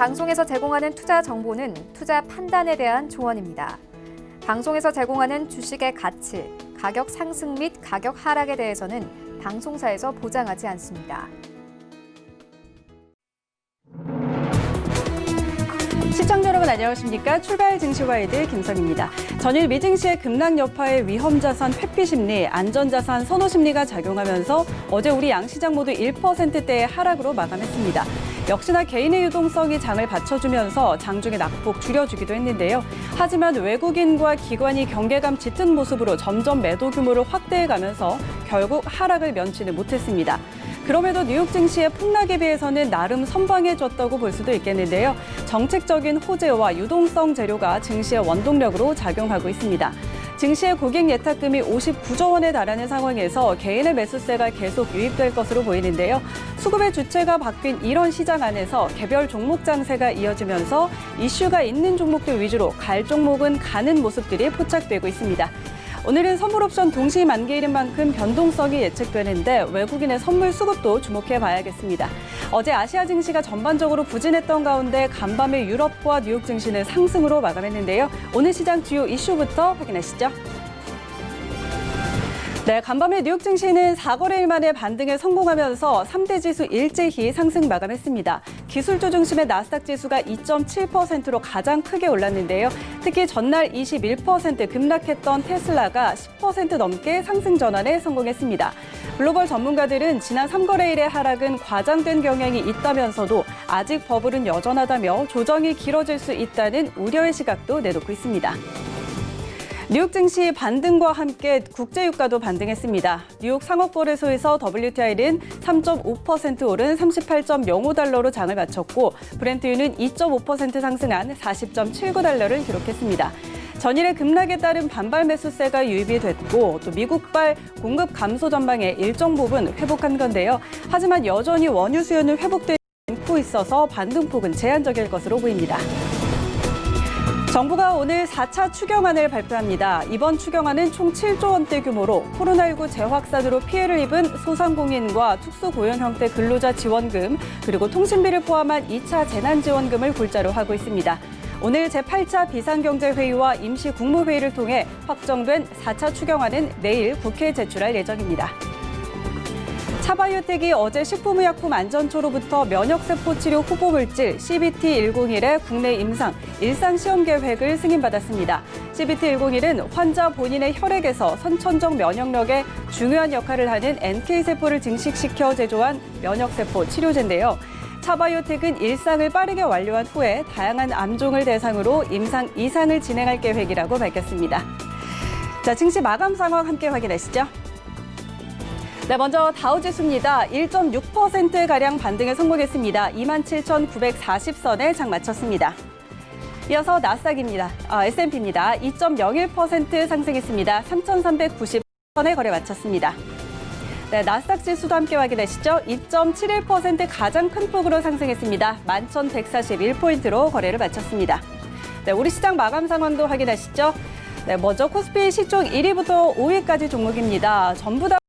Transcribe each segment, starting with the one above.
방송에서 제공하는 투자 정보는 투자 판단에 대한 조언입니다. 방송에서 제공하는 주식의 가치, 가격 상승 및 가격 하락에 대해서는 방송사에서 보장하지 않습니다. 시청자 여러분 안녕하십니까? 출발 증시와이드 김선입니다. 전일 미증시의 급락 여파에 위험자산 회피 심리, 안전자산 선호 심리가 작용하면서 어제 우리 양시장 모두 1%대의 하락으로 마감했습니다. 역시나 개인의 유동성이 장을 받쳐주면서 장중의 낙폭 줄여주기도 했는데요. 하지만 외국인과 기관이 경계감 짙은 모습으로 점점 매도 규모를 확대해가면서 결국 하락을 면치는 못했습니다. 그럼에도 뉴욕 증시의 폭락에 비해서는 나름 선방해줬다고 볼 수도 있겠는데요. 정책적인 호재와 유동성 재료가 증시의 원동력으로 작용하고 있습니다. 증시의 고객 예탁금이 59조 원에 달하는 상황에서 개인의 매수세가 계속 유입될 것으로 보이는데요. 수급의 주체가 바뀐 이런 시장 안에서 개별 종목 장세가 이어지면서 이슈가 있는 종목들 위주로 갈 종목은 가는 모습들이 포착되고 있습니다. 오늘은 선물 옵션 동시 만기일인 만큼 변동성이 예측되는데 외국인의 선물 수급도 주목해 봐야겠습니다. 어제 아시아 증시가 전반적으로 부진했던 가운데 간밤에 유럽과 뉴욕 증시는 상승으로 마감했는데요. 오늘 시장 주요 이슈부터 확인하시죠. 네, 간밤에 뉴욕 증시는 4거래일 만에 반등에 성공하면서 3대 지수 일제히 상승 마감했습니다. 기술주 중심의 나스닥 지수가 2.7%로 가장 크게 올랐는데요. 특히 전날 21% 급락했던 테슬라가 10% 넘게 상승 전환에 성공했습니다. 글로벌 전문가들은 지난 3거래일의 하락은 과장된 경향이 있다면서도 아직 버블은 여전하다며 조정이 길어질 수 있다는 우려의 시각도 내놓고 있습니다. 뉴욕 증시 반등과 함께 국제유가도 반등했습니다. 뉴욕 상업거래소에서 WTI는 3.5% 오른 38.05달러로 장을 마쳤고 브렌트유는 2.5% 상승한 40.79달러를 기록했습니다. 전일의 급락에 따른 반발 매수세가 유입이 됐고 또 미국발 공급 감소 전망에 일정 부분 회복한 건데요. 하지만 여전히 원유 수요는 회복되지 않고 있어서 반등폭은 제한적일 것으로 보입니다. 정부가 오늘 4차 추경안을 발표합니다. 이번 추경안은 총 7조 원대 규모로 코로나19 재확산으로 피해를 입은 소상공인과 특수고용 형태 근로자 지원금 그리고 통신비를 포함한 2차 재난지원금을 골자로 하고 있습니다. 오늘 제8차 비상경제회의와 임시국무회의를 통해 확정된 4차 추경안은 내일 국회에 제출할 예정입니다. 차바이오텍이 어제 식품의약품안전처로부터 면역세포 치료 후보물질 CBT101의 국내 임상 일상시험 계획을 승인받았습니다. CBT101은 환자 본인의 혈액에서 선천적 면역력에 중요한 역할을 하는 NK세포를 증식시켜 제조한 면역세포 치료제인데요. 차바이오텍은 일상을 빠르게 완료한 후에 다양한 암종을 대상으로 임상 2상을 진행할 계획이라고 밝혔습니다. 자, 증시 마감 상황 함께 확인하시죠. 네, 먼저 다우지수입니다. 1.6%가량 반등에 성공했습니다. 27,940선에 장 마쳤습니다. 이어서 나스닥입니다. S&P입니다. 2.01% 상승했습니다. 3,390선에 거래 마쳤습니다. 네, 나스닥 지수도 함께 확인하시죠. 2.71% 가장 큰 폭으로 상승했습니다. 11,141포인트로 거래를 마쳤습니다. 네, 우리 시장 마감 상황도 확인하시죠. 네, 먼저 코스피 시총 1위부터 5위까지 종목입니다. 전부 다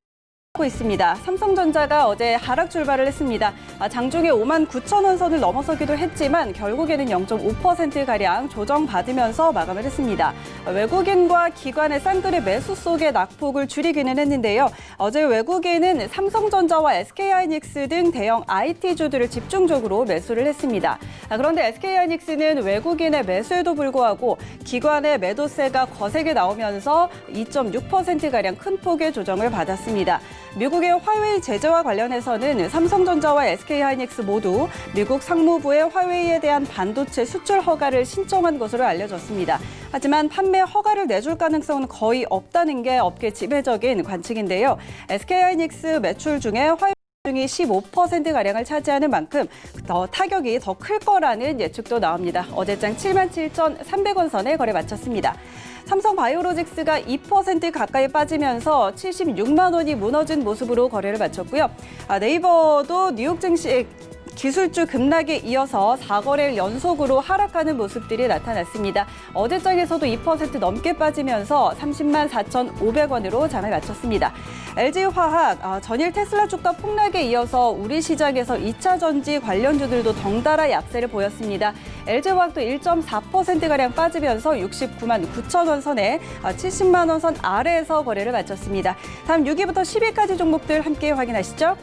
하고 있습니다. 삼성전자가 어제 하락 출발을 했습니다. 장중에 59,000원 선을 넘어서기도 했지만 결국에는 0.5%가량 조정받으면서 마감을 했습니다. 외국인과 기관의 쌍끌의 매수 속에 낙폭을 줄이기는 했는데요. 어제 외국인은 삼성전자와 SK하이닉스 등 대형 IT주들을 집중적으로 매수를 했습니다. 그런데 SK하이닉스는 외국인의 매수에도 불구하고 기관의 매도세가 거세게 나오면서 2.6%가량 큰 폭의 조정을 받았습니다. 미국의 화웨이 제재와 관련해서는 삼성전자와 SK하이닉스 모두 미국 상무부의 화웨이에 대한 반도체 수출 허가를 신청한 것으로 알려졌습니다. 하지만 판매 허가를 내줄 가능성은 거의 없다는 게 업계 지배적인 관측인데요. SK하이닉스 매출 중에 화웨이 중이 15%가량을 차지하는 만큼 더 타격이 더 클 거라는 예측도 나옵니다. 어제장 77,300원 선에 거래 마쳤습니다. 삼성바이오로직스가 2% 가까이 빠지면서 76만 원이 무너진 모습으로 거래를 마쳤고요. 네이버도 뉴욕 증시 기술주 급락에 이어서 4거래일 연속으로 하락하는 모습들이 나타났습니다. 어제장에서도 2% 넘게 빠지면서 30만 4,500원으로 장을 마쳤습니다. LG화학, 전일 테슬라 주가 폭락에 이어서 우리 시장에서 2차 전지 관련주들도 덩달아 약세를 보였습니다. LG화학도 1.4%가량 빠지면서 69만 9천 원 선에 70만 원 선 아래에서 거래를 마쳤습니다. 다음 6위부터 10위까지 종목들 함께 확인하시죠.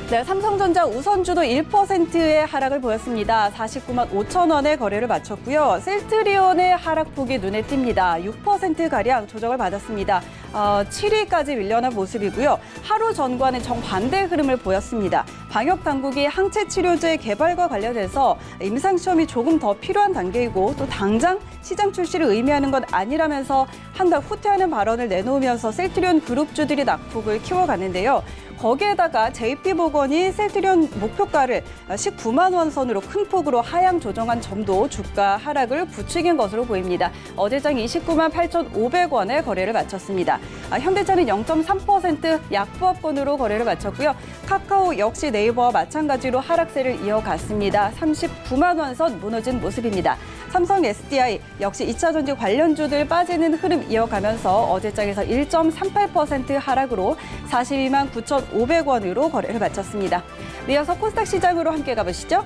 네, 삼성전자 우선주도 1%의 하락을 보였습니다. 49만 5천 원의 거래를 마쳤고요. 셀트리온의 하락폭이 눈에 띕니다. 6%가량 조정을 받았습니다. 7위까지 밀려난 모습이고요. 하루 전과는 정반대 흐름을 보였습니다. 방역당국이 항체치료제 개발과 관련해서 임상시험이 조금 더 필요한 단계이고 또 당장 시장 출시를 의미하는 건 아니라면서 한 달 후퇴하는 발언을 내놓으면서 셀트리온 그룹주들이 낙폭을 키워갔는데요. 거기에다가 JP모건이 셀트리온 목표가를 19만 원 선으로 큰 폭으로 하향 조정한 점도 주가 하락을 부추긴 것으로 보입니다. 어제장 29만 8,500원에 거래를 마쳤습니다. 현대차는 0.3% 약보합권으로 거래를 마쳤고요. 카카오 역시 네이버와 마찬가지로 하락세를 이어갔습니다. 39만 원 선 무너진 모습입니다. 삼성 SDI 역시 2차 전지 관련주들 빠지는 흐름 이어가면서 어제장에서 1.38% 하락으로 42만 9,500원으로 거래를 마쳤습니다. 이어서 코스닥 시장으로 함께 가보시죠.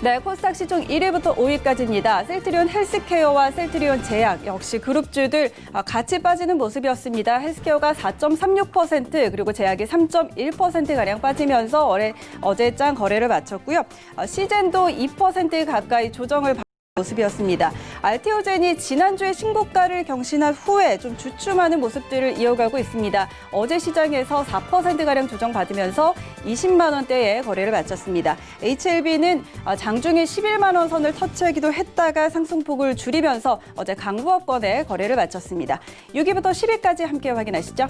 네, 코스닥 시총 1위부터 5위까지입니다. 셀트리온 헬스케어와 셀트리온 제약 역시 그룹주들 같이 빠지는 모습이었습니다. 헬스케어가 4.36% 그리고 제약이 3.1%가량 빠지면서 어제장 거래를 마쳤고요. 시젠도 2% 가까이 조정을 받은 모습이었습니다. 알테오젠이 지난주에 신고가를 경신한 후에 좀 주춤하는 모습들을 이어가고 있습니다. 어제 시장에서 4%가량 조정받으면서 20만 원대의 거래를 마쳤습니다. HLB는 장중에 11만 원 선을 터치하기도 했다가 상승폭을 줄이면서 어제 강보합권에 거래를 마쳤습니다. 6위부터 10위까지 함께 확인하시죠.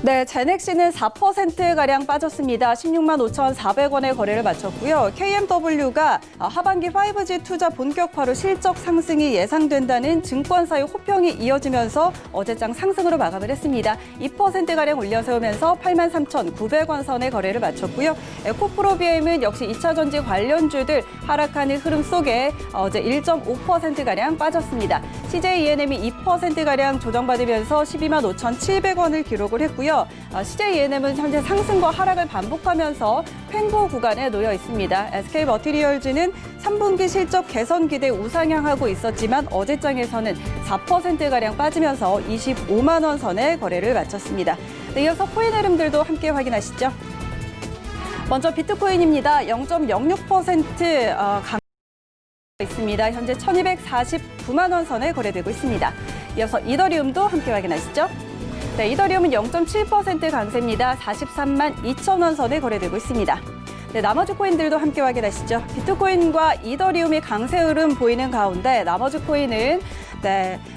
네, 제넥시는 4%가량 빠졌습니다. 16만 5,400원의 거래를 마쳤고요. KMW가 하반기 5G 투자 본격화로 실적 상승이 예상된다는 증권사의 호평이 이어지면서 어제장 상승으로 마감을 했습니다. 2%가량 올려세우면서 8만 3,900원 선의 거래를 마쳤고요. 에코프로비엠은 역시 2차 전지 관련주들 하락하는 흐름 속에 어제 1.5%가량 빠졌습니다. CJENM이 2%가량 조정받으면서 12만 5,700원을 기록을 했고요. CJENM은 현재 상승과 하락을 반복하면서 횡보 구간에 놓여 있습니다. SK머티리얼즈는 3분기 실적 개선 기대 우상향하고 있었지만 어제장에서는 4%가량 빠지면서 25만 원 선의 거래를 마쳤습니다. 네, 이어서 코인 흐름들도 함께 확인하시죠. 먼저 비트코인입니다. 0.06% 강 있습니다. 현재 1,249만 원 선에 거래되고 있습니다. 이어서 이더리움도 함께 확인하시죠. 네, 이더리움은 0.7% 강세입니다. 43만 2천 원 선에 거래되고 있습니다. 네, 나머지 코인들도 함께 확인하시죠. 비트코인과 이더리움이 강세 흐름 보이는 가운데 나머지 코인은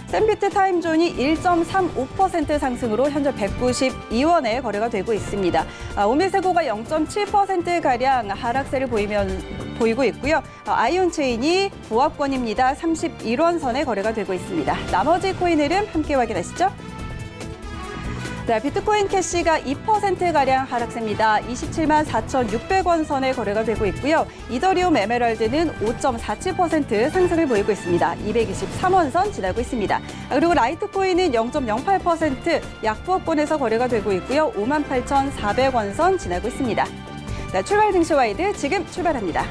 샌비트 타임존이 1.35% 상승으로 현재 192원에 거래가 되고 있습니다. 오미세고가 0.7%가량 하락세를 보이고 있고요. 아이온체인이 보합권입니다. 31원 선에 거래가 되고 있습니다. 나머지 코인 흐름 함께 확인하시죠. 네, 비트코인 캐시가 2%가량 하락세입니다. 27만 4,600원 선에 거래가 되고 있고요. 이더리움 에메랄드는 5.47% 상승을 보이고 있습니다. 223원 선 지나고 있습니다. 그리고 라이트코인은 0.08% 약보합권에서 거래가 되고 있고요. 58,400원 선 지나고 있습니다. 네, 출발 증시 와이드 지금 출발합니다.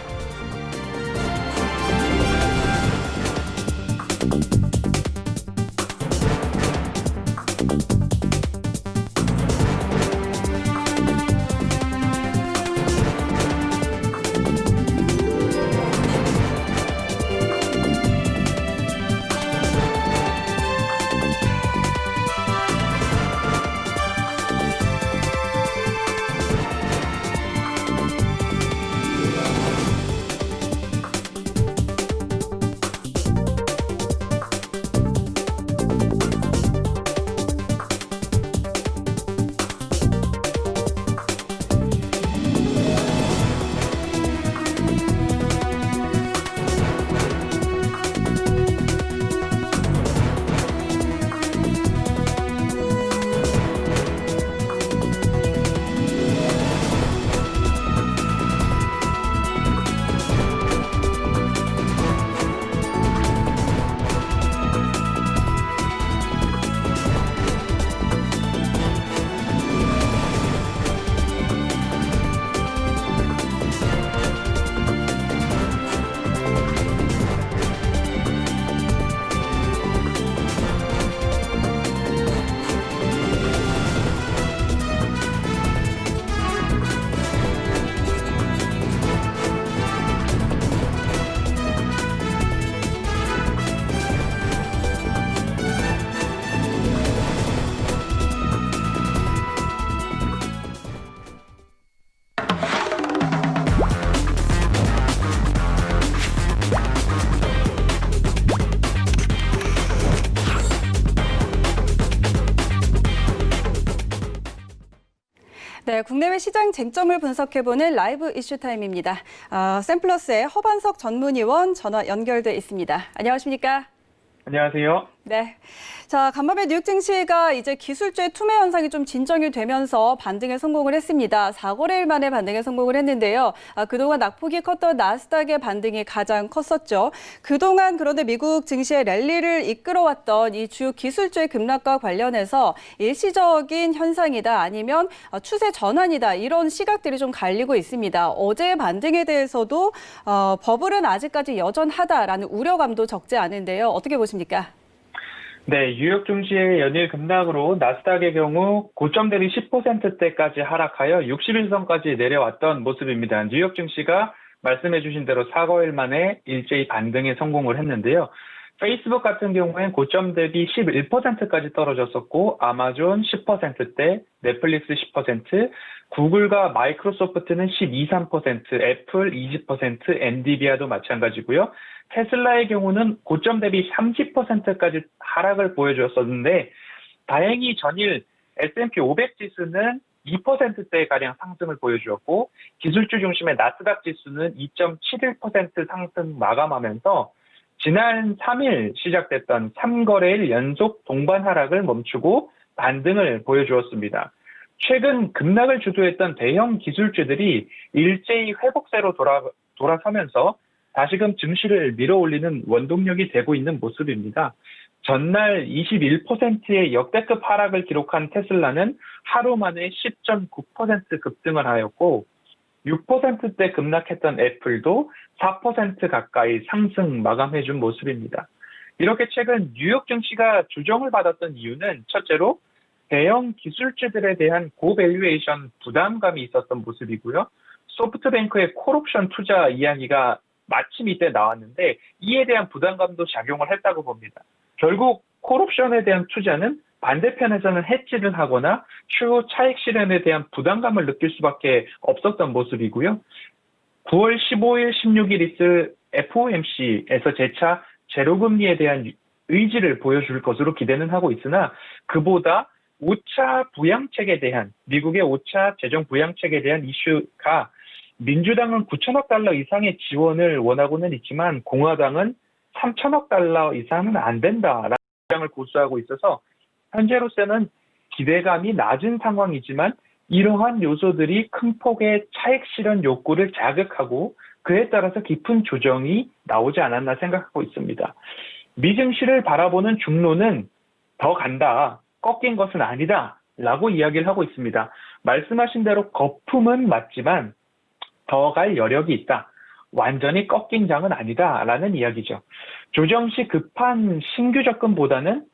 네, 국내외 시장 쟁점을 분석해보는 라이브 이슈 타임입니다. 샘플러스의 허반석 전문위원 전화 연결돼 있습니다. 안녕하십니까? 안녕하세요. 네. 자, 간밤에 뉴욕 증시가 이제 기술주의 투매 현상이 좀 진정이 되면서 반등에 성공을 했습니다. 4거래일 만에 반등에 성공을 했는데요. 그동안 낙폭이 컸던 나스닥의 반등이 가장 컸었죠. 그동안 그런데 미국 증시의 랠리를 이끌어왔던 이 주요 기술주의 급락과 관련해서 일시적인 현상이다 아니면 추세 전환이다 이런 시각들이 좀 갈리고 있습니다. 어제의 반등에 대해서도 버블은 아직까지 여전하다라는 우려감도 적지 않은데요. 어떻게 보십니까? 네, 뉴욕 증시의 연일 급락으로 나스닥의 경우 고점 대비 10%대까지 하락하여 61선까지 내려왔던 모습입니다. 뉴욕 증시가 말씀해 주신 대로 4거일 만에 일제히 반등에 성공을 했는데요. 페이스북 같은 경우엔 고점 대비 11%까지 떨어졌었고 아마존 10%대, 넷플릭스 10%, 구글과 마이크로소프트는 12, 3%, 애플 20%, 엔비디아도 마찬가지고요. 테슬라의 경우는 고점 대비 30%까지 하락을 보여주었었는데 다행히 전일 S&P 500 지수는 2%대가량 상승을 보여주었고 기술주 중심의 나스닥 지수는 2.71% 상승 마감하면서 지난 3일 시작됐던 3거래일 연속 동반 하락을 멈추고 반등을 보여주었습니다. 최근 급락을 주도했던 대형 기술주들이 일제히 회복세로 돌아서면서 다시금 증시를 밀어올리는 원동력이 되고 있는 모습입니다. 전날 21%의 역대급 하락을 기록한 테슬라는 하루 만에 10.9% 급등을 하였고 6%대 급락했던 애플도 4% 가까이 상승 마감해준 모습입니다. 이렇게 최근 뉴욕 증시가 조정을 받았던 이유는 첫째로 대형 기술주들에 대한 고밸류에이션 부담감이 있었던 모습이고요. 소프트뱅크의 콜옵션 투자 이야기가 마침 이때 나왔는데 이에 대한 부담감도 작용을 했다고 봅니다. 결국 콜옵션에 대한 투자는 반대편에서는 해지를 하거나 추후 차익 실현에 대한 부담감을 느낄 수밖에 없었던 모습이고요. 9월 15일, 16일 있을 FOMC에서 재차 제로금리에 대한 의지를 보여줄 것으로 기대는 하고 있으나 그보다 5차 부양책에 대한 미국의 5차 재정 부양책에 대한 이슈가 민주당은 9천억 달러 이상의 지원을 원하고는 있지만 공화당은 3천억 달러 이상은 안 된다라는 주장을 고수하고 있어서 현재로서는 기대감이 낮은 상황이지만 이러한 요소들이 큰 폭의 차익 실현 욕구를 자극하고 그에 따라서 깊은 조정이 나오지 않았나 생각하고 있습니다. 미증시를 바라보는 중론은 더 간다, 꺾인 것은 아니다 라고 이야기를 하고 있습니다. 말씀하신 대로 거품은 맞지만 더 갈 여력이 있다. 완전히 꺾인 장은 아니다라는 이야기죠. 조정 시 급한 신규 접근보다는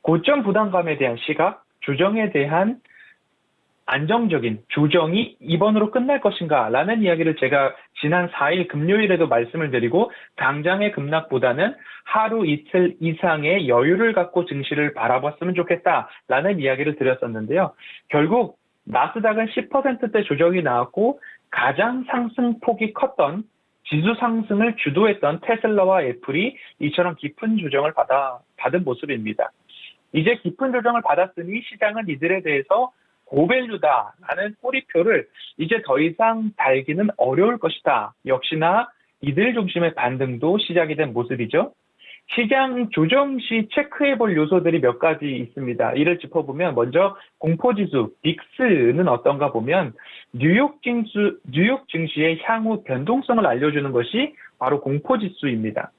고점 부담감에 대한 시각, 조정에 대한 안정적인 조정이 이번으로 끝날 것인가 라는 이야기를 제가 지난 4일 금요일에도 말씀을 드리고 당장의 급락보다는 하루 이틀 이상의 여유를 갖고 증시를 바라봤으면 좋겠다라는 이야기를 드렸었는데요. 결국 나스닥은 10%대 조정이 나왔고 가장 상승폭이 컸던 지수 상승을 주도했던 테슬라와 애플이 이처럼 깊은 조정을 받은 모습입니다. 이제 깊은 조정을 받았으니 시장은 이들에 대해서 고밸류다라는 꼬리표를 이제 더 이상 달기는 어려울 것이다. 역시나 이들 중심의 반등도 시작이 된 모습이죠. 시장 조정 시 체크해볼 요소들이 몇 가지 있습니다. 이를 짚어보면 먼저 공포지수 빅스는 어떤가 보면 뉴욕 증시의 향후 변동성을 알려주는 것이 바로 공포지수입니다.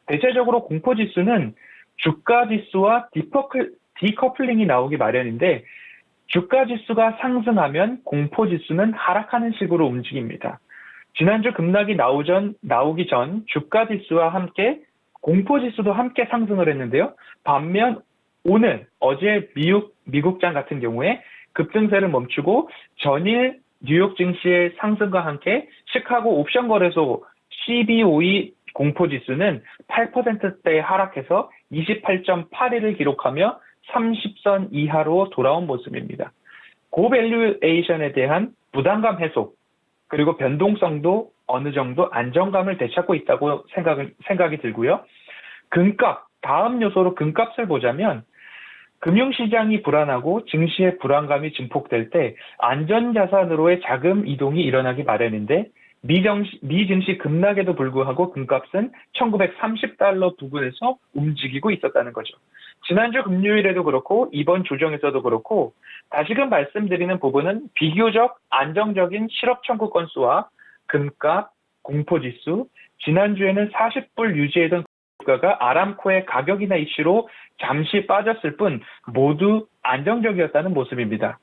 대체적으로 공포지수는 주가지수와 디커플링이 나오기 마련인데 주가지수가 상승하면 공포지수는 하락하는 식으로 움직입니다. 지난주 급락이 나오기 전 주가지수와 함께 공포지수도 함께 상승을 했는데요. 반면 어제 미국장 같은 경우에 급등세를 멈추고 전일 뉴욕 증시의 상승과 함께 시카고 옵션 거래소 CBOE 공포지수는 8%대에 하락해서 28.81을 기록하며 30선 이하로 돌아온 모습입니다. 고밸류에이션에 대한 부담감 해소 그리고 변동성도 어느 정도 안정감을 되찾고 있다고 생각이 들고요. 금값, 다음 요소로 금값을 보자면 금융시장이 불안하고 증시의 불안감이 증폭될 때 안전자산으로의 자금 이동이 일어나기 마련인데 미증시 급락에도 불구하고 금값은 1930달러 부근에서 움직이고 있었다는 거죠. 지난주 금요일에도 그렇고 이번 조정에서도 그렇고 다시금 말씀드리는 부분은 비교적 안정적인 실업 청구 건수와 금값, 공포지수, 지난주에는 40불 유지했던 주가가 아람코의 가격이나 이슈로 잠시 빠졌을 뿐 모두 안정적이었다는 모습입니다.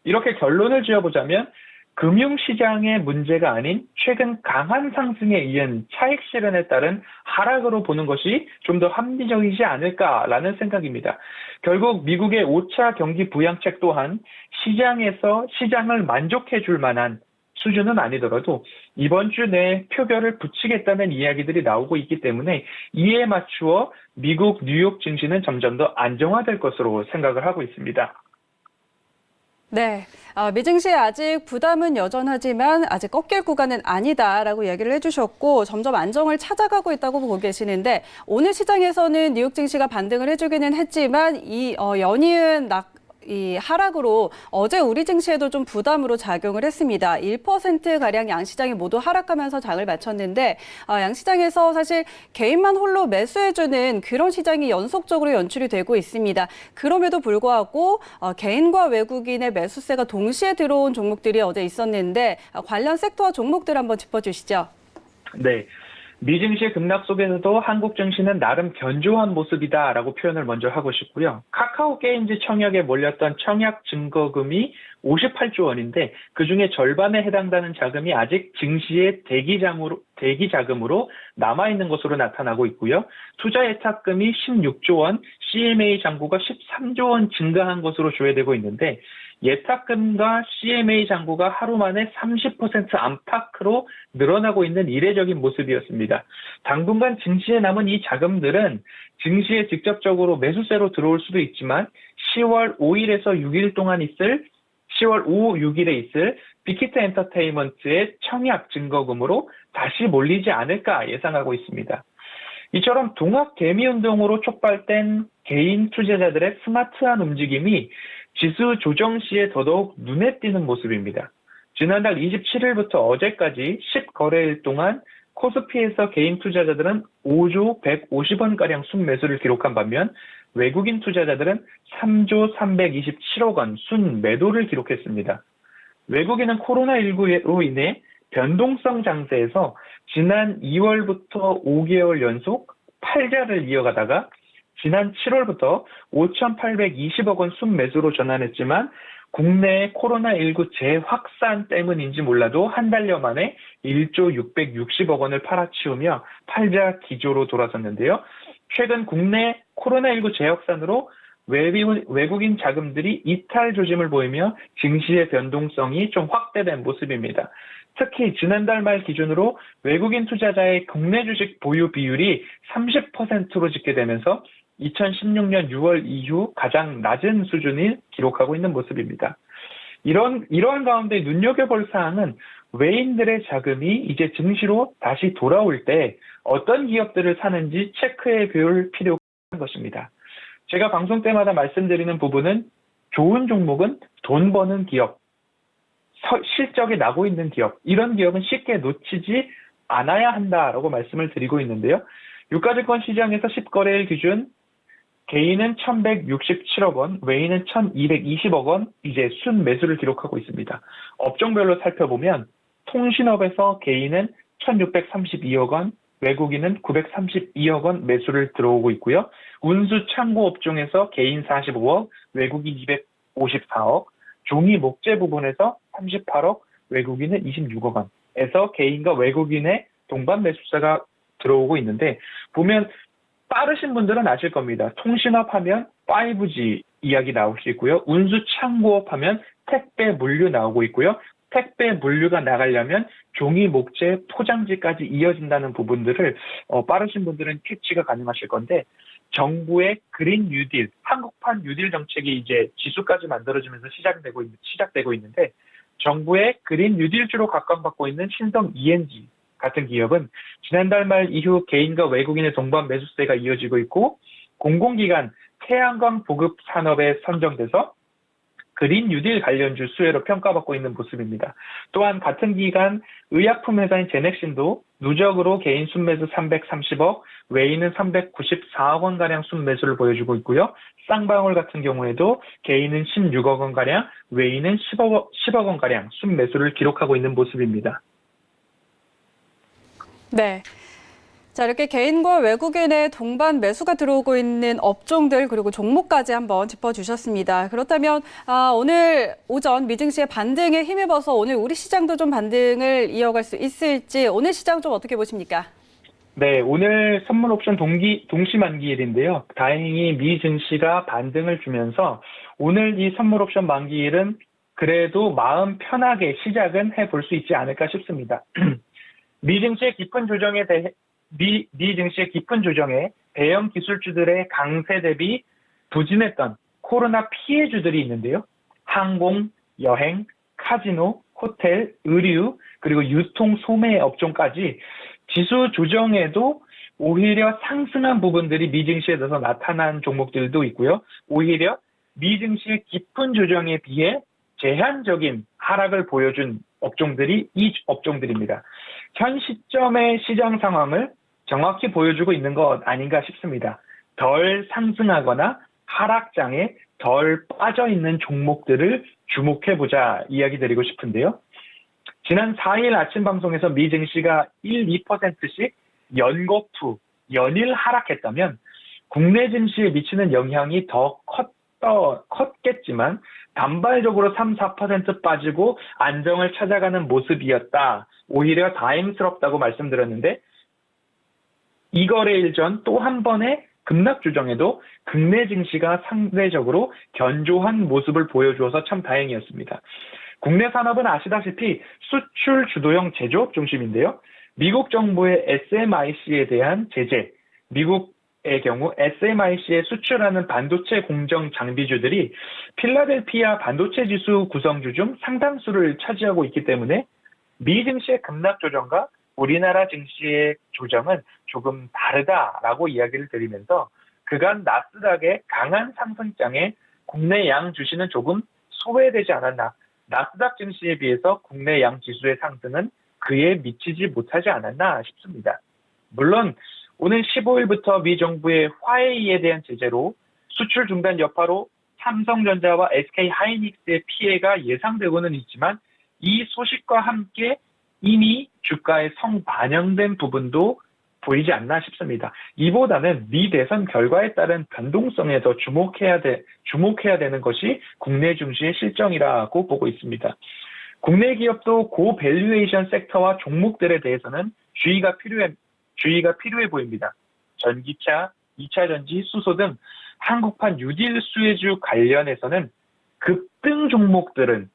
이렇게 결론을 지어보자면 금융시장의 문제가 아닌 최근 강한 상승에 이은 차익 실현에 따른 하락으로 보는 것이 좀 더 합리적이지 않을까라는 생각입니다. 결국 미국의 5차 경기 부양책 또한 시장에서 시장을 만족해 줄 만한 수준은 아니더라도 이번 주 내에 표결을 붙이겠다는 이야기들이 나오고 있기 때문에 이에 맞추어 미국 뉴욕 증시는 점점 더 안정화될 것으로 생각을 하고 있습니다. 네, 미증시 아직 부담은 여전하지만 아직 꺾일 구간은 아니다라고 얘기를 해주셨고 점점 안정을 찾아가고 있다고 보고 계시는데 오늘 시장에서는 뉴욕 증시가 반등을 해주기는 했지만 이 연이은 이 하락으로 어제 우리 증시에도 좀 부담으로 작용을 했습니다. 1%가량 양시장이 모두 하락하면서 장을 마쳤는데 양시장에서 사실 개인만 홀로 매수해주는 그런 시장이 연속적으로 연출이 되고 있습니다. 그럼에도 불구하고 개인과 외국인의 매수세가 동시에 들어온 종목들이 어제 있었는데 관련 섹터와 종목들 한번 짚어주시죠. 네. 미증시 급락 속에서도 한국 증시는 나름 견조한 모습이다라고 표현을 먼저 하고 싶고요. 카카오 게임즈 청약에 몰렸던 청약 증거금이 58조 원인데 그중에 절반에 해당되는 자금이 아직 증시의 대기 자금으로 남아있는 것으로 나타나고 있고요. 투자 예탁금이 16조 원, CMA 잔고가 13조 원 증가한 것으로 조회되고 있는데 예탁금과 CMA 잔고가 하루 만에 30% 안팎으로 늘어나고 있는 이례적인 모습이었습니다. 당분간 증시에 남은 이 자금들은 증시에 직접적으로 매수세로 들어올 수도 있지만 10월 5일에서 6일 동안 10월 5, 6일에 있을 빅히트 엔터테인먼트의 청약 증거금으로 다시 몰리지 않을까 예상하고 있습니다. 이처럼 동학 개미 운동으로 촉발된 개인 투자자들의 스마트한 움직임이 지수 조정 시에 더더욱 눈에 띄는 모습입니다. 지난달 27일부터 어제까지 10거래일 동안 코스피에서 개인 투자자들은 5조 150원가량 순매수를 기록한 반면 외국인 투자자들은 3조 327억 원 순매도를 기록했습니다. 외국인은 코로나19로 인해 변동성 장세에서 지난 2월부터 5개월 연속 팔자를 이어가다가 지난 7월부터 5,820억 원 순매수로 전환했지만 국내의 코로나19 재확산 때문인지 몰라도 한 달여 만에 1조 660억 원을 팔아치우며 팔자 기조로 돌아섰는데요. 최근 국내 코로나19 재확산으로 외국인 자금들이 이탈 조짐을 보이며 증시의 변동성이 좀 확대된 모습입니다. 특히 지난달 말 기준으로 외국인 투자자의 국내 주식 보유 비율이 30%로 집계되면서 2016년 6월 이후 가장 낮은 수준을 기록하고 있는 모습입니다. 이러한 가운데 눈여겨볼 사항은 외인들의 자금이 이제 증시로 다시 돌아올 때 어떤 기업들을 사는지 체크해 볼 필요가 있는 것입니다. 제가 방송 때마다 말씀드리는 부분은 좋은 종목은 돈 버는 기업, 실적이 나고 있는 기업, 이런 기업은 쉽게 놓치지 않아야 한다라고 말씀을 드리고 있는데요. 유가증권 시장에서 10거래일 기준 개인은 1,167억 원, 외인은 1,220억 원 이제 순매수를 기록하고 있습니다. 업종별로 살펴보면 통신업에서 개인은 1,632억 원, 외국인은 932억 원 매수를 들어오고 있고요. 운수 창고 업종에서 개인 45억, 외국인 254억, 종이 목재 부분에서 38억, 외국인은 26억 원에서 개인과 외국인의 동반 매수세가 들어오고 있는데 보면 빠르신 분들은 아실 겁니다. 통신업 하면 5G 이야기 나올 수 있고요. 운수 창고업 하면 택배 물류 나오고 있고요. 택배 물류가 나가려면 종이 목재 포장지까지 이어진다는 부분들을 빠르신 분들은 캐치가 가능하실 건데 정부의 그린 뉴딜, 한국판 뉴딜 정책이 이제 지수까지 만들어지면서 시작되고 있는데 정부의 그린 뉴딜주로 각광받고 있는 신성 ENG 같은 기업은 지난달 말 이후 개인과 외국인의 동반 매수세가 이어지고 있고 공공기관 태양광 보급 산업에 선정돼서 그린 뉴딜 관련주 수혜로 평가받고 있는 모습입니다. 또한 같은 기간 의약품 회사인 제넥신도 누적으로 개인 순매수 330억, 외인은 394억 원가량 순매수를 보여주고 있고요. 쌍방울 같은 경우에도 개인은 16억 원가량, 외인은 10억 원가량 순매수를 기록하고 있는 모습입니다. 네. 자, 이렇게 개인과 외국인의 동반 매수가 들어오고 있는 업종들 그리고 종목까지 한번 짚어주셨습니다. 그렇다면 오늘 오전 미증시의 반등에 힘입어서 오늘 우리 시장도 좀 반등을 이어갈 수 있을지 오늘 시장 좀 어떻게 보십니까? 네, 오늘 선물 옵션 동시 만기일인데요. 다행히 미 증시가 반등을 주면서 오늘 이 선물 옵션 만기일은 그래도 마음 편하게 시작은 해볼 수 있지 않을까 싶습니다. 미 증시의 깊은 조정에 대형 기술주들의 강세 대비 부진했던 코로나 피해주들이 있는데요. 항공, 여행, 카지노, 호텔, 의류, 그리고 유통, 소매 업종까지 지수 조정에도 오히려 상승한 부분들이 미증시에 대해서 나타난 종목들도 있고요. 오히려 미증시의 깊은 조정에 비해 제한적인 하락을 보여준 업종들이 이 업종들입니다. 현 시점의 시장 상황을 정확히 보여주고 있는 것 아닌가 싶습니다. 덜 상승하거나 하락장에 덜 빠져있는 종목들을 주목해보자 이야기 드리고 싶은데요. 지난 4일 아침 방송에서 미 증시가 2%씩 연일 하락했다면 국내 증시에 미치는 영향이 더 컸겠지만 단발적으로 3-4% 빠지고 안정을 찾아가는 모습이었다. 오히려 다행스럽다고 말씀드렸는데 이 거래일 전 또 한 번의 급락 조정에도 국내 증시가 상대적으로 견조한 모습을 보여주어서 참 다행이었습니다. 국내 산업은 아시다시피 수출 주도형 제조업 중심인데요. 미국 정부의 SMIC에 대한 제재, 미국의 경우 SMIC에 수출하는 반도체 공정 장비주들이 필라델피아 반도체 지수 구성주 중 상당수를 차지하고 있기 때문에 미 증시의 급락 조정과 우리나라 증시의 조정은 조금 다르다라고 이야기를 드리면서 그간 나스닥의 강한 상승장에 국내 양 주시는 조금 소외되지 않았나. 나스닥 증시에 비해서 국내 양 지수의 상승은 그에 미치지 못하지 않았나 싶습니다. 물론 오늘 15일부터 미 정부의 화웨이에 대한 제재로 수출 중단 여파로 삼성전자와 SK하이닉스의 피해가 예상되고는 있지만 이 소식과 함께 이미 주가에 성반영된 부분도 보이지 않나 싶습니다. 이보다는 미 대선 결과에 따른 변동성에 더 주목해야 되는 것이 국내 증시의 실정이라고 보고 있습니다. 국내 기업도 고밸류에이션 섹터와 종목들에 대해서는 주의가 필요해 보입니다. 전기차, 2차 전지, 수소 등 한국판 뉴딜 수혜주 관련해서는 급등 종목들을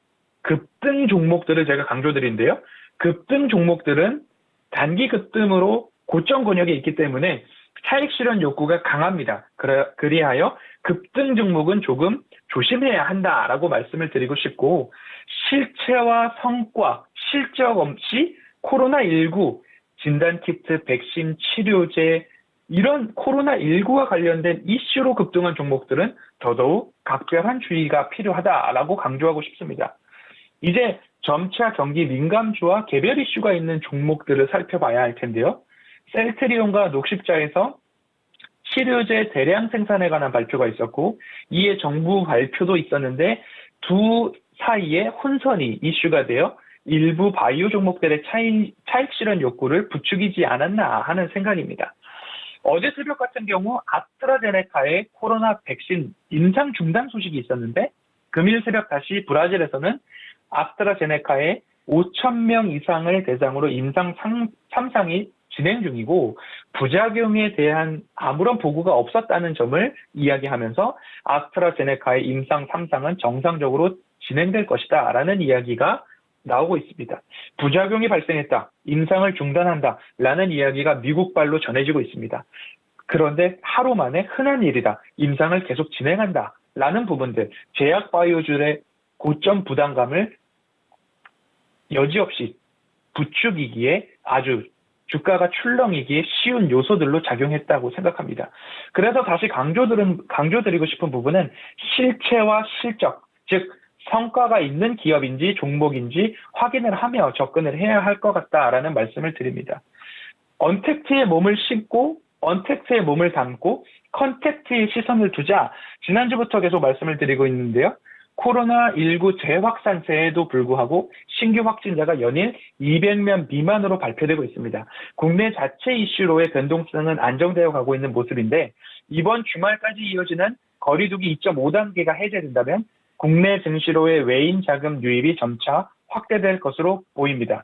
제가 강조드린데요. 급등 종목들은 단기 급등으로 고점 권역에 있기 때문에 차익 실현 욕구가 강합니다. 그리하여 급등 종목은 조금 조심해야 한다라고 말씀을 드리고 싶고 실체와 성과, 실적 없이 코로나19 진단키트, 백신, 치료제 이런 코로나19와 관련된 이슈로 급등한 종목들은 더더욱 각별한 주의가 필요하다라고 강조하고 싶습니다. 이제 점차 경기 민감주와 개별 이슈가 있는 종목들을 살펴봐야 할 텐데요. 셀트리온과 녹십자에서 치료제 대량 생산에 관한 발표가 있었고 이에 정부 발표도 있었는데 두 사이에 혼선이 이슈가 되어 일부 바이오 종목들의 차익 실현 욕구를 부추기지 않았나 하는 생각입니다. 어제 새벽 같은 경우 아스트라제네카의 코로나 백신 임상 중단 소식이 있었는데 금일 새벽 다시 브라질에서는 아스트라제네카의 5,000명 이상을 대상으로 임상 3상이 진행 중이고 부작용에 대한 아무런 보고가 없었다는 점을 이야기하면서 아스트라제네카의 임상 3상은 정상적으로 진행될 것이다 라는 이야기가 나오고 있습니다. 부작용이 발생했다, 임상을 중단한다 라는 이야기가 미국발로 전해지고 있습니다. 그런데 하루 만에 흔한 일이다, 임상을 계속 진행한다 라는 부분들, 제약 바이오주의 고점 부담감을 여지없이 부추기기에 아주 주가가 출렁이기에 쉬운 요소들로 작용했다고 생각합니다. 그래서 다시 강조드리고 싶은 부분은 실체와 실적, 즉 성과가 있는 기업인지 종목인지 확인을 하며 접근을 해야 할 것 같다라는 말씀을 드립니다. 언택트에 몸을 싣고 언택트에 몸을 담고 컨택트에 시선을 두자 지난주부터 계속 말씀을 드리고 있는데요. 코로나19 재확산세에도 불구하고 신규 확진자가 연일 200명 미만으로 발표되고 있습니다. 국내 자체 이슈로의 변동성은 안정되어 가고 있는 모습인데 이번 주말까지 이어지는 거리두기 2.5단계가 해제된다면 국내 증시로의 외인 자금 유입이 점차 확대될 것으로 보입니다.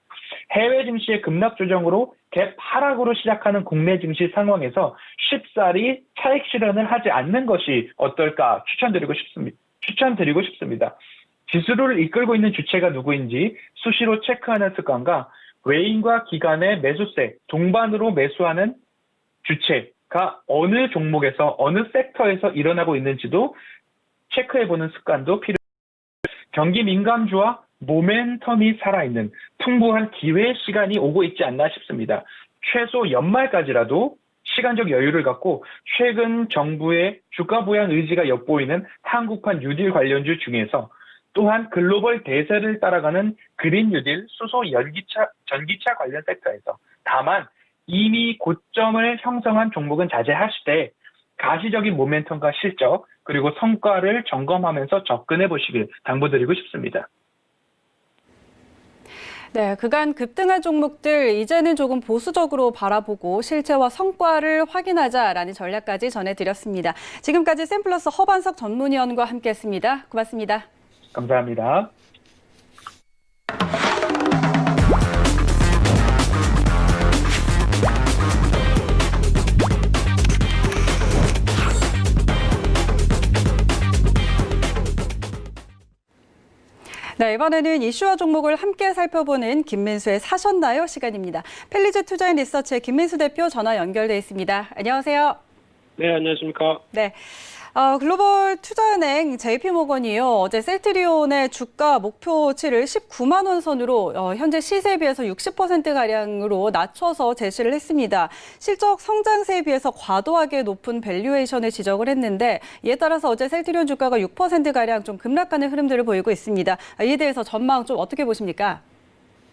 해외 증시의 급락 조정으로 갭 하락으로 시작하는 국내 증시 상황에서 쉽사리 차익 실현을 하지 않는 것이 어떨까 추천드리고 싶습니다. 지수를 이끌고 있는 주체가 누구인지 수시로 체크하는 습관과 외인과 기관의 매수세, 동반으로 매수하는 주체가 어느 종목에서 어느 섹터에서 일어나고 있는지도 체크해보는 습관도 필요합니다. 경기 민감주와 모멘텀이 살아있는 풍부한 기회 시간이 오고 있지 않나 싶습니다. 최소 연말까지라도 시간적 여유를 갖고 최근 정부의 주가 부양 의지가 엿보이는 한국판 뉴딜 관련주 중에서 또한 글로벌 대세를 따라가는 그린 뉴딜, 수소, 전기차 관련 섹터에서 다만 이미 고점을 형성한 종목은 자제하시되 가시적인 모멘텀과 실적 그리고 성과를 점검하면서 접근해 보시길 당부드리고 싶습니다. 네, 그간 급등한 종목들 이제는 조금 보수적으로 바라보고 실체와 성과를 확인하자라는 전략까지 전해드렸습니다. 지금까지 샘플러스 허반석 전문위원과 함께했습니다. 고맙습니다. 감사합니다. 네, 이번에는 이슈와 종목을 함께 살펴보는 김민수의 사셨나요? 시간입니다. 펠리즈 투자인 리서치의 김민수 대표 전화 연결돼 있습니다. 안녕하세요. 네, 안녕하십니까. 네. 글로벌 투자은행 JP모건이요. 어제 셀트리온의 주가 목표치를 19만 원 선으로 현재 시세에 비해서 60%가량으로 낮춰서 제시를 했습니다. 실적 성장세에 비해서 과도하게 높은 밸류에이션을 지적을 했는데 이에 따라서 어제 셀트리온 주가가 6%가량 좀 급락하는 흐름들을 보이고 있습니다. 이에 대해서 전망 좀 어떻게 보십니까?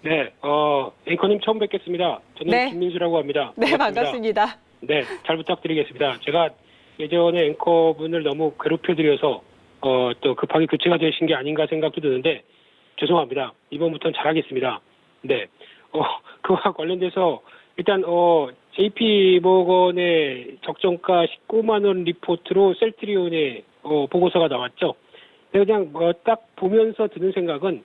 네, 앵커님 처음 뵙겠습니다. 저는 네. 김민수라고 합니다. 네, 반갑습니다. 네, 잘 부탁드리겠습니다. 제가 예전에 앵커분을 너무 괴롭혀드려서 또 급하게 교체가 되신 게 아닌가 생각도 드는데 죄송합니다. 이번부터는 잘하겠습니다. 네, 그와 관련돼서 일단 JP모건의 적정가 19만 원 리포트로 셀트리온의 보고서가 나왔죠. 그냥 딱 보면서 드는 생각은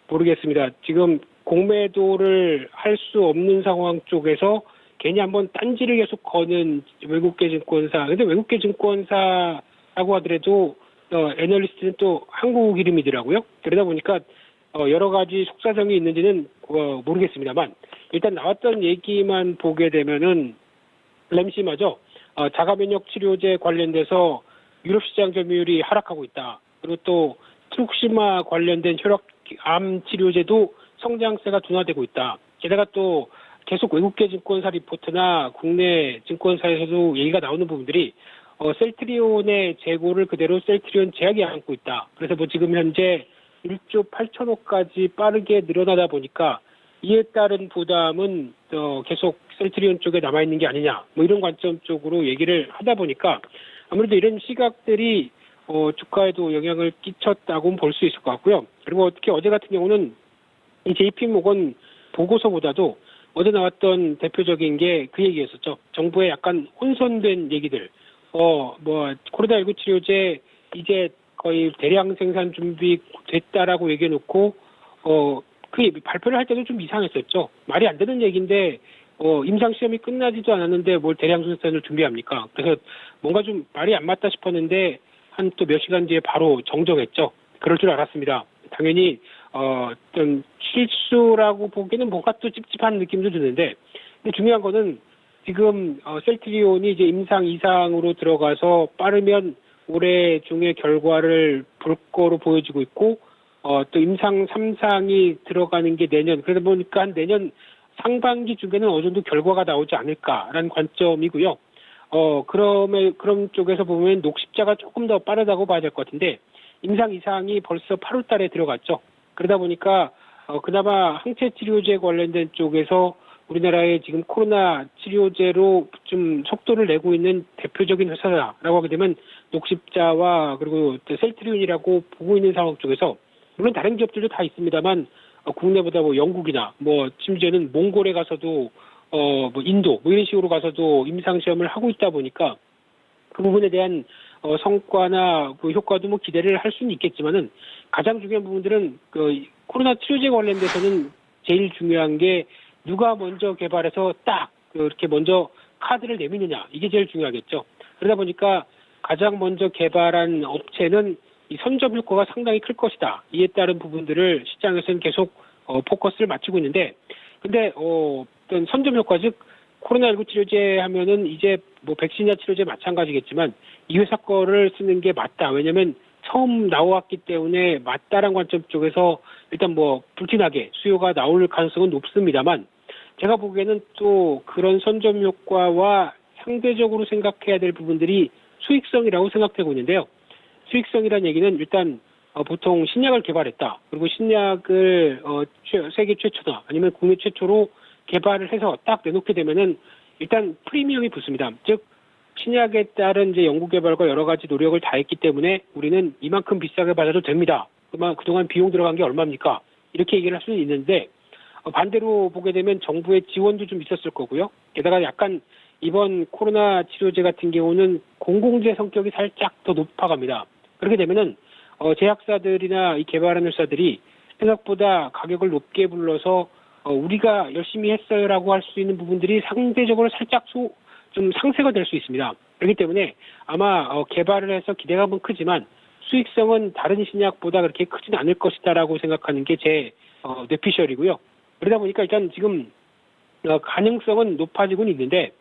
모르겠습니다. 지금 공매도를 할 수 없는 상황 쪽에서 괜히 한번 딴지를 계속 거는 외국계 증권사. 근데 외국계 증권사라고 하더라도 애널리스트는 또 한국 이름이더라고요. 그러다 보니까 여러 가지 속사정이 있는지는 모르겠습니다만 일단 나왔던 얘기만 보게 되면은 램시마죠. 자가 면역 치료제 관련돼서 유럽 시장 점유율이 하락하고 있다. 그리고 또 트룩시마 관련된 혈압암 치료제도 성장세가 둔화되고 있다. 게다가 또 계속 외국계 증권사 리포트나 국내 증권사에서도 얘기가 나오는 부분들이 셀트리온의 재고를 그대로 셀트리온 제약이 안고 있다. 그래서 뭐 지금 현재 1조 8천억까지 빠르게 늘어나다 보니까 이에 따른 부담은 계속 셀트리온 쪽에 남아있는 게 아니냐. 뭐 이런 관점 쪽으로 얘기를 하다 보니까 아무래도 이런 시각들이 주가에도 영향을 끼쳤다고 볼 수 있을 것 같고요. 그리고 특히 어제 같은 경우는 이 JP모건 보고서보다도 어제 나왔던 대표적인 게 그 얘기였었죠. 정부의 약간 혼선된 얘기들. 코로나19 치료제 이제 거의 대량 생산 준비 됐다라고 얘기해놓고, 그 발표를 할 때도 좀 이상했었죠. 말이 안 되는 얘기인데, 임상시험이 끝나지도 않았는데 뭘 대량 생산을 준비합니까? 그래서 뭔가 좀 말이 안 맞다 싶었는데, 한 또 몇 시간 뒤에 바로 정정했죠. 그럴 줄 알았습니다. 당연히, 어떤 실수라고 보기에는 뭔가 또 찝찝한 느낌도 드는데, 근데 중요한 거는 지금 셀트리온이 이제 임상 2상으로 들어가서 빠르면 올해 중에 결과를 볼 거로 보여지고 있고, 또 임상 3상이 들어가는 게 내년, 그러다 보니까 한 내년 상반기 중에는 어느 정도 결과가 나오지 않을까라는 관점이고요. 그런 쪽에서 보면 녹십자가 조금 더 빠르다고 봐야 될 것 같은데, 임상 이상이 벌써 8월 달에 들어갔죠. 그러다 보니까, 그나마 항체 치료제 관련된 쪽에서 우리나라의 지금 코로나 치료제로 좀 속도를 내고 있는 대표적인 회사라고 하게 되면 녹십자와 그리고 또 셀트리온이라고 보고 있는 상황 쪽에서, 물론 다른 기업들도 다 있습니다만, 국내보다 뭐 영국이나 뭐 심지어는 몽골에 가서도 뭐 인도 뭐 이런 식으로 가서도 임상 시험을 하고 있다 보니까 그 부분에 대한 성과나 그 효과도 뭐 기대를 할 수는 있겠지만은, 가장 중요한 부분들은 그 코로나 치료제 관련돼서는 제일 중요한 게 누가 먼저 개발해서 딱 이렇게 먼저 카드를 내미느냐, 이게 제일 중요하겠죠. 그러다 보니까 가장 먼저 개발한 업체는 이 선점 효과가 상당히 클 것이다. 이에 따른 부분들을 시장에서는 계속 포커스를 맞추고 있는데, 근데 어떤 선점 효과, 즉 코로나19 치료제 하면은 이제 뭐 백신이나 치료제 마찬가지겠지만 이 회사 거를 쓰는 게 맞다. 왜냐하면 처음 나왔기 때문에 맞다란 관점 쪽에서 일단 뭐 불티나게 수요가 나올 가능성은 높습니다만, 제가 보기에는 또 그런 선점 효과와 상대적으로 생각해야 될 부분들이 수익성이라고 생각되고 있는데요. 수익성이라는 얘기는 일단 보통 신약을 개발했다. 그리고 신약을 세계 최초다. 아니면 국내 최초로 개발을 해서 딱 내놓게 되면은 일단 프리미엄이 붙습니다. 즉 신약에 따른 이제 연구 개발과 여러 가지 노력을 다했기 때문에 우리는 이만큼 비싸게 받아도 됩니다. 그동안 비용 들어간 게 얼마입니까? 이렇게 얘기를 할 수는 있는데, 반대로 보게 되면 정부의 지원도 좀 있었을 거고요. 게다가 약간 이번 코로나 치료제 같은 경우는 공공재 성격이 살짝 더 높아갑니다. 그렇게 되면은 제약사들이나 이 개발하는 회사들이 생각보다 가격을 높게 불러서 우리가 열심히 했어요라고 할 수 있는 부분들이 상대적으로 살짝 좀 상쇄가 될 수 있습니다. 그렇기 때문에 아마 개발을 해서 기대감은 크지만 수익성은 다른 신약보다 그렇게 크진 않을 것이다라고 생각하는 게 제 뇌피셜이고요. 그러다 보니까 일단 지금 가능성은 높아지고는 있는데,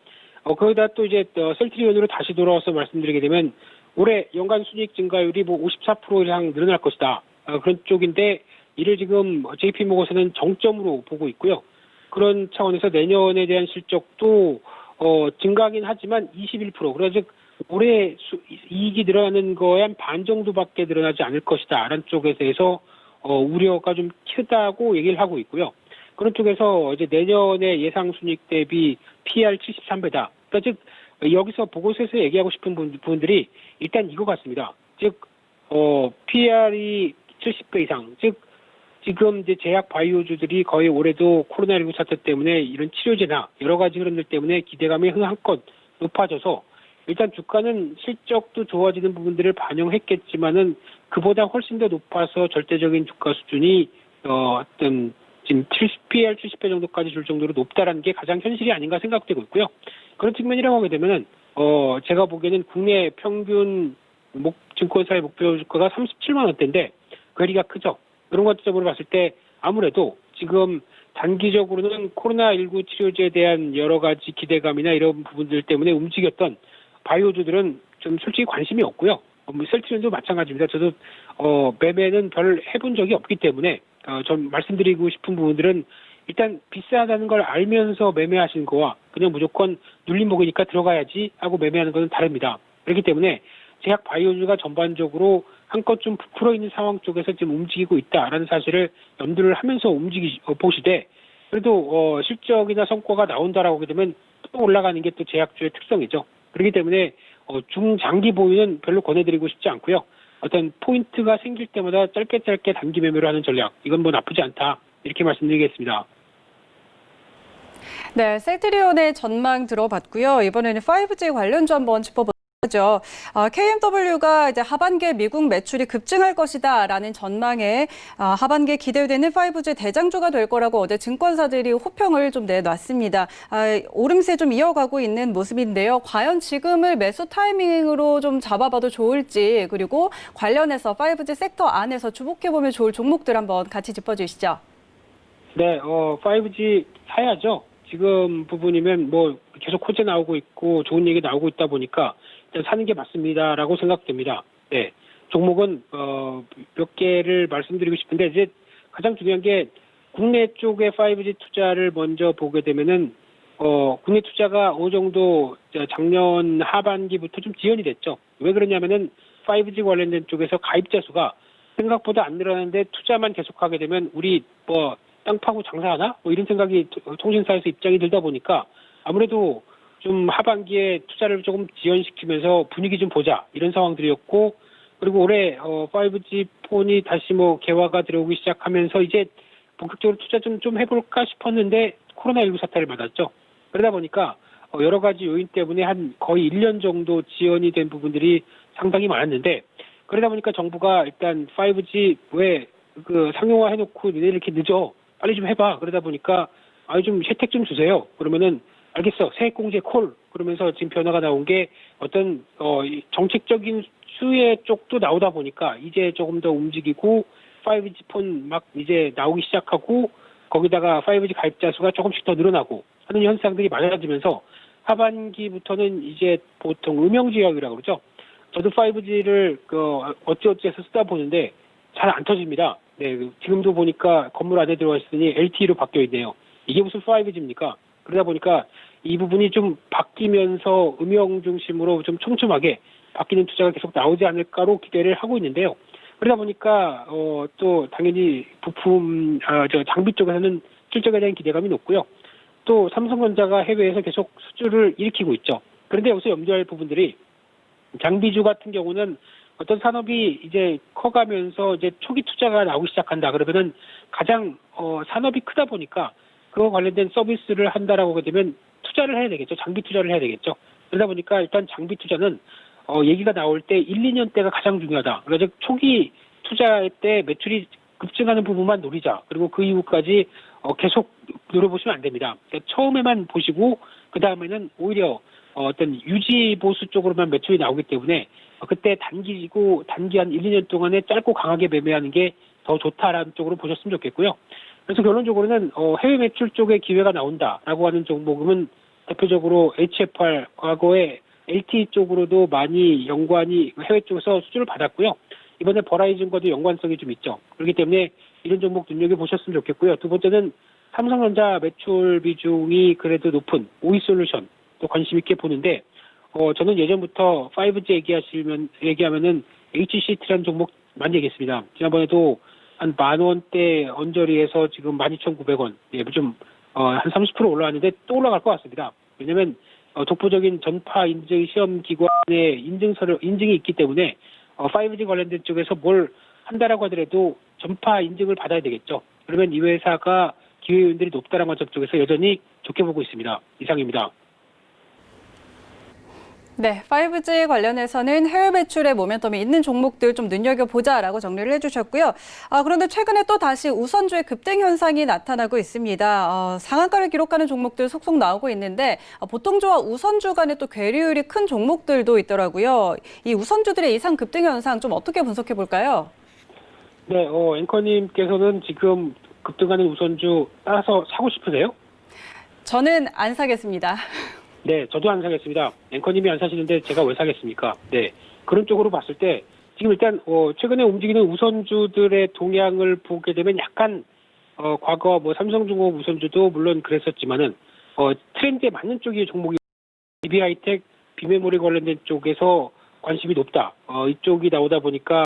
거기다 또 이제 셀트리온으로 다시 돌아와서 말씀드리게 되면 올해 연간 순이익 증가율이 뭐 54% 이상 늘어날 것이다. 그런 쪽인데 이를 지금 JP모건에서는 정점으로 보고 있고요. 그런 차원에서 내년에 대한 실적도 증가하긴 하지만 21%. 그래서 즉 올해 이익이 늘어나는 거에 한 반 정도밖에 늘어나지 않을 것이다. 라는 쪽에 대해서 우려가 좀 크다고 얘기를 하고 있고요. 그런 쪽에서 이제 내년에 예상 순이익 대비 PR 73배다. 그러니까 즉 여기서 보고서에서 얘기하고 싶은 부분들이 일단 이거 같습니다. 즉 PR이 70배 이상. 즉 지금 이제 제약 바이오주들이 거의 올해도 코로나19 사태 때문에 이런 치료제나 여러 가지 흐름들 때문에 기대감이 한껏 높아져서 일단 주가는 실적도 좋아지는 부분들을 반영했겠지만은 그보다 훨씬 더 높아서 절대적인 주가 수준이 어떤 지금 PR 70배 정도까지 줄 정도로 높다라는 게 가장 현실이 아닌가 생각되고 있고요. 그런 측면이라고 하게 되면은 제가 보기에는 국내 평균 증권사의 목표 주가가 37만 원대인데 거리가 크죠. 그런 관점으로 봤을 때 아무래도 지금 단기적으로는 코로나19 치료제에 대한 여러 가지 기대감이나 이런 부분들 때문에 움직였던 바이오주들은 좀 솔직히 관심이 없고요. 셀트리온도 마찬가지입니다. 저도 매매는 별 해본 적이 없기 때문에 전 말씀드리고 싶은 부분들은 일단 비싸다는 걸 알면서 매매하신 거와 그냥 무조건 눌림 먹으니까 들어가야지 하고 매매하는 것은 다릅니다. 그렇기 때문에 제약 바이오주가 전반적으로 한껏 좀 부풀어 있는 상황 쪽에서 지금 움직이고 있다라는 사실을 염두를 하면서 보시되, 그래도 실적이나 성과가 나온다라고 하게 되면 또 올라가는 게 또 제약주의 특성이죠. 그렇기 때문에 중장기 보유는 별로 권해드리고 싶지 않고요. 어떤 포인트가 생길 때마다 짧게 단기 매매를 하는 전략, 이건 뭐 나쁘지 않다, 이렇게 말씀드리겠습니다. 네, 셀트리온의 전망 들어봤고요. 이번에는 5G 관련주 한번 짚어보죠. KMW가 이제 하반기에 미국 매출이 급증할 것이다라는 전망에 하반기에 기대되는 5G 대장주가 될 거라고 어제 증권사들이 호평을 좀 내놨습니다. 오름세 좀 이어가고 있는 모습인데요. 과연 지금을 매수 타이밍으로 좀 잡아봐도 좋을지, 그리고 관련해서 5G 섹터 안에서 주목해보면 좋을 종목들 한번 같이 짚어주시죠. 네, 5G 사야죠. 지금 부분이면 뭐 계속 호재 나오고 있고 좋은 얘기 나오고 있다 보니까 일단 사는 게 맞습니다라고 생각됩니다. 네, 종목은 몇 개를 말씀드리고 싶은데 이제 가장 중요한 게 국내 쪽의 5G 투자를 먼저 보게 되면은 국내 투자가 어느 정도 작년 하반기부터 좀 지연이 됐죠. 왜 그러냐면은 5G 관련된 쪽에서 가입자 수가 생각보다 안 늘어나는데 투자만 계속하게 되면 우리 뭐 땅 파고 장사하나? 뭐 이런 생각이 통신사에서 입장이 들다 보니까 아무래도 좀 하반기에 투자를 조금 지연시키면서 분위기 좀 보자 이런 상황들이었고, 그리고 올해 5G 폰이 다시 뭐 개화가 들어오기 시작하면서 이제 본격적으로 투자 좀 해볼까 싶었는데 코로나19 사태를 맞았죠. 그러다 보니까 여러 가지 요인 때문에 한 거의 1년 정도 지연이 된 부분들이 상당히 많았는데, 그러다 보니까 정부가 일단 5G 왜 그 상용화 해놓고 니네 이렇게 늦어 빨리 좀 해봐. 그러다 보니까 좀 혜택 좀 주세요. 그러면은 알겠어. 세액공제 콜. 그러면서 지금 변화가 나온 게 어떤 정책적인 수혜 쪽도 나오다 보니까 이제 조금 더 움직이고 5G 폰 막 이제 나오기 시작하고 거기다가 5G 가입자 수가 조금씩 더 늘어나고 하는 현상들이 많아지면서 하반기부터는 이제 보통 음영지역이라고 그러죠. 저도 5G를 어찌어찌해서 쓰다 보는데 잘 안 터집니다. 네, 지금도 보니까 건물 안에 들어가 있으니 LTE로 바뀌어 있네요. 이게 무슨 5G입니까? 그러다 보니까 이 부분이 좀 바뀌면서 음영 중심으로 좀 촘촘하게 바뀌는 투자가 계속 나오지 않을까로 기대를 하고 있는데요. 그러다 보니까 또 당연히 부품 장비 쪽에서는 실적에 대한 기대감이 높고요. 또 삼성전자가 해외에서 계속 수주를 일으키고 있죠. 그런데 여기서 염두할 부분들이 장비주 같은 경우는 어떤 산업이 이제 커가면서 이제 초기 투자가 나오기 시작한다. 그러면은 가장 산업이 크다 보니까 그거 관련된 서비스를 한다라고 하게 되면 투자를 해야 되겠죠. 장비 투자를 해야 되겠죠. 그러다 보니까 일단 장비 투자는 얘기가 나올 때 1, 2년 때가 가장 중요하다. 그래서 초기 투자할 때 매출이 급증하는 부분만 노리자. 그리고 그 이후까지 계속 노려보시면 안 됩니다. 그러니까 처음에만 보시고 그 다음에는 오히려 어떤 유지 보수 쪽으로만 매출이 나오기 때문에 그때 단기 한 1, 2년 동안에 짧고 강하게 매매하는 게 더 좋다라는 쪽으로 보셨으면 좋겠고요. 그래서 결론적으로는 해외 매출 쪽에 기회가 나온다라고 하는 종목은 대표적으로 HFR, 과거에 LTE 쪽으로도 많이 연관이 해외 쪽에서 수주를 받았고요. 이번에 버라이즌과도 연관성이 좀 있죠. 그렇기 때문에 이런 종목 눈여겨보셨으면 좋겠고요. 두 번째는 삼성전자 매출 비중이 그래도 높은 오이솔루션 또 관심 있게 보는데 저는 예전부터 5G 얘기하면은 HCT라는 종목 많이 얘기했습니다. 지난번에도 한 10,000원대 언저리에서 지금 12,900원, 좀 한 30% 올라왔는데 또 올라갈 것 같습니다. 왜냐하면 독보적인 전파 인증 시험 기관의 인증이 있기 때문에 5G 관련된 쪽에서 뭘 한다라고 하더라도 전파 인증을 받아야 되겠죠. 그러면 이 회사가 기회 요인들이 높다는 관점 쪽에서 여전히 좋게 보고 있습니다. 이상입니다. 네, 5G 관련해서는 해외 매출의 모멘텀이 있는 종목들 좀 눈여겨보자라고 정리를 해주셨고요. 그런데 최근에 또 다시 우선주의 급등 현상이 나타나고 있습니다. 상한가를 기록하는 종목들 속속 나오고 있는데 보통주와 우선주 간에 또 괴리율이 큰 종목들도 있더라고요. 이 우선주들의 이상 급등 현상 좀 어떻게 분석해 볼까요? 네, 앵커님께서는 지금 급등하는 우선주 따라서 사고 싶으세요? 저는 안 사겠습니다. 네, 저도 안 사겠습니다. 앵커님이 안 사시는데 제가 왜 사겠습니까? 네, 그런 쪽으로 봤을 때 지금 일단 최근에 움직이는 우선주들의 동향을 보게 되면 약간 과거 뭐 삼성중공업 우선주도 물론 그랬었지만은 트렌드에 맞는 쪽이 종목이 DB하이텍, 비메모리 관련된 쪽에서 관심이 높다. 이쪽이 나오다 보니까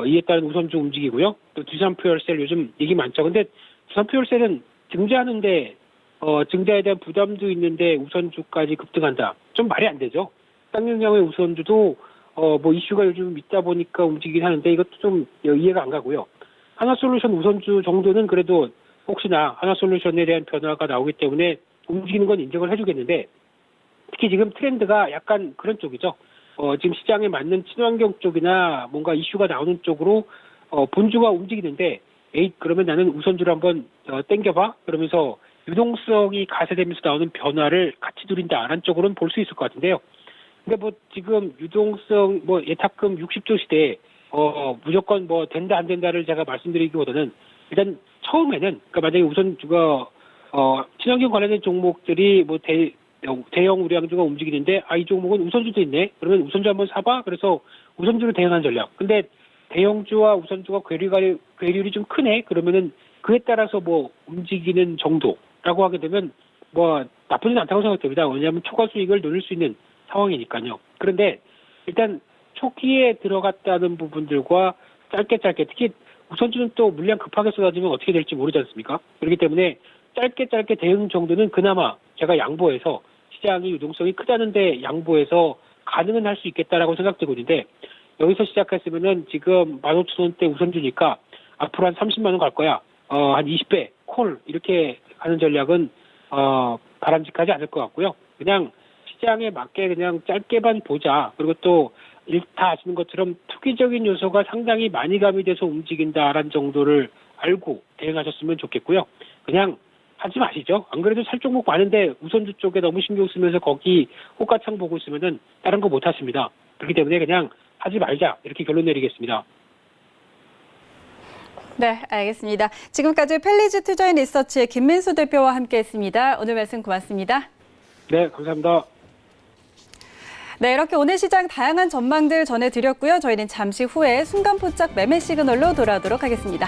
이에 따른 우선주 움직이고요. 또 두산퓨얼셀 요즘 얘기 많죠. 근데 두산퓨얼셀은 증자하는데 증자에 대한 부담도 있는데 우선주까지 급등한다. 좀 말이 안 되죠. 쌍용양의 우선주도 뭐 이슈가 요즘 있다 보니까 움직이긴 하는데 이것도 좀 이해가 안 가고요. 하나솔루션 우선주 정도는 그래도 혹시나 하나솔루션에 대한 변화가 나오기 때문에 움직이는 건 인정을 해주겠는데 특히 지금 트렌드가 약간 그런 쪽이죠. 지금 시장에 맞는 친환경 쪽이나 뭔가 이슈가 나오는 쪽으로 본주가 움직이는데 그러면 나는 우선주를 한번 땡겨봐. 그러면서 유동성이 가세되면서 나오는 변화를 같이 누린다라는 쪽으로는 볼 수 있을 것 같은데요. 근데 뭐 지금 유동성 예탁금 60조 시대에 무조건 뭐 된다 안 된다를 제가 말씀드리기보다는 일단 처음에는 그러니까 만약에 우선주가 친환경 관련된 종목들이 뭐 대형 우량주가 움직이는데 이 종목은 우선주도 있네. 그러면 우선주 한번 사봐. 그래서 우선주로 대응하는 전략. 근데 대형주와 우선주가 괴리율이 좀 크네. 그러면은 그에 따라서 뭐 움직이는 정도라고 하게 되면 뭐 나쁘진 않다고 생각됩니다. 왜냐하면 초과 수익을 노릴 수 있는 상황이니까요. 그런데 일단 초기에 들어갔다는 부분들과 짧게 특히 우선주는 또 물량 급하게 쏟아지면 어떻게 될지 모르지 않습니까? 그렇기 때문에 짧게 대응 정도는 그나마 제가 양보해서 시장이 유동성이 크다는데 양보해서 가능은 할 수 있겠다라고 생각되고 있는데 여기서 시작했으면은 지금 15,000원대 우선주니까 앞으로 한 30만 원 갈 거야. 한 20배 콜 이렇게 하는 전략은 바람직하지 않을 것 같고요. 그냥 시장에 맞게 그냥 짧게만 보자. 그리고 또 다 아시는 것처럼 투기적인 요소가 상당히 많이 가미돼서 움직인다라는 정도를 알고 대응하셨으면 좋겠고요. 그냥 하지 마시죠. 안 그래도 살 종목 많은데 우선주 쪽에 너무 신경 쓰면서 거기 호가창 보고 있으면은 다른 거 못 하십니다. 그렇기 때문에 그냥 하지 말자 이렇게 결론 내리겠습니다. 네, 알겠습니다. 지금까지 펠리즈 투자인 리서치의 김민수 대표와 함께했습니다. 오늘 말씀 고맙습니다. 네, 감사합니다. 네, 이렇게 오늘 시장 다양한 전망들 전해드렸고요. 저희는 잠시 후에 순간포착 매매 시그널로 돌아오도록 하겠습니다.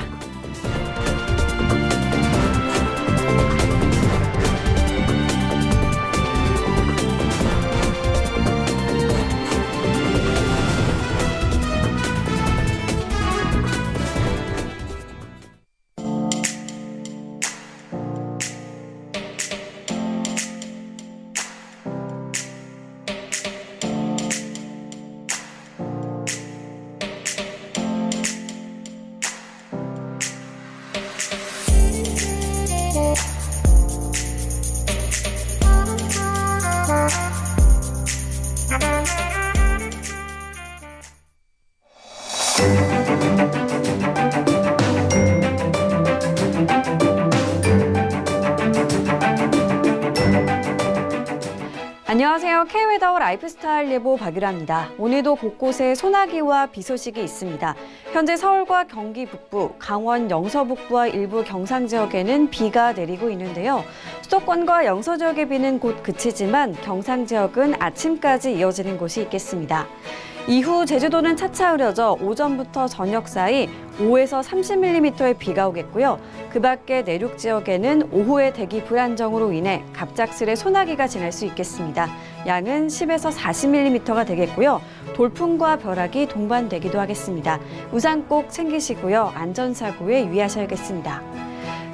안녕하세요. K웨더 라이프스타일 예보 박유라입니다. 오늘도 곳곳에 소나기와 비 소식이 있습니다. 현재 서울과 경기 북부, 강원 영서 북부와 일부 경상 지역에는 비가 내리고 있는데요. 수도권과 영서 지역의 비는 곧 그치지만 경상 지역은 아침까지 이어지는 곳이 있겠습니다. 이후 제주도는 차차 흐려져 오전부터 저녁 사이 5에서 30mm의 비가 오겠고요. 그 밖에 내륙 지역에는 오후에 대기 불안정으로 인해 갑작스레 소나기가 지날 수 있겠습니다. 양은 10에서 40mm가 되겠고요. 돌풍과 벼락이 동반되기도 하겠습니다. 우산 꼭 챙기시고요. 안전사고에 유의하셔야겠습니다.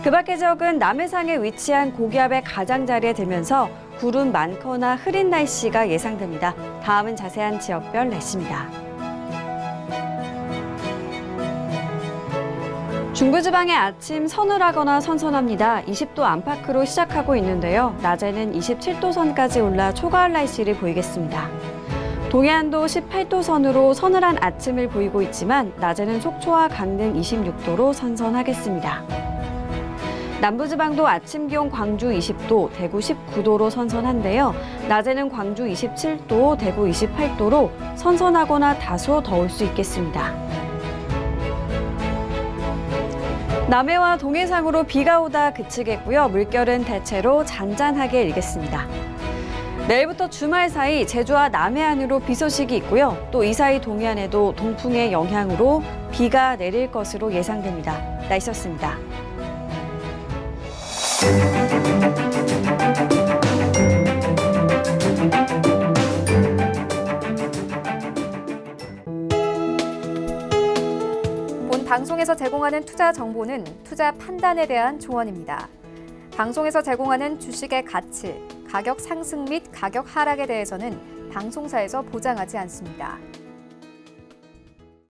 그 밖의 지역은 남해상에 위치한 고기압의 가장자리에 들면서 구름 많거나 흐린 날씨가 예상됩니다. 다음은 자세한 지역별 날씨입니다. 중부지방의 아침 서늘하거나 선선합니다. 20도 안팎으로 시작하고 있는데요. 낮에는 27도 선까지 올라 초가을 날씨를 보이겠습니다. 동해안도 18도 선으로 서늘한 아침을 보이고 있지만 낮에는 속초와 강릉 26도로 선선하겠습니다. 남부지방도 아침 기온 광주 20도, 대구 19도로 선선한데요. 낮에는 광주 27도, 대구 28도로 선선하거나 다소 더울 수 있겠습니다. 남해와 동해상으로 비가 오다 그치겠고요. 물결은 대체로 잔잔하게 일겠습니다. 내일부터 주말 사이 제주와 남해안으로 비 소식이 있고요. 또 이 사이 동해안에도 동풍의 영향으로 비가 내릴 것으로 예상됩니다. 날씨였습니다. 본 방송에서 제공하는 투자 정보는 투자 판단에 대한 조언입니다. 방송에서 제공하는 주식의 가치, 가격 상승 및 가격 하락에 대해서는 방송사에서 보장하지 않습니다.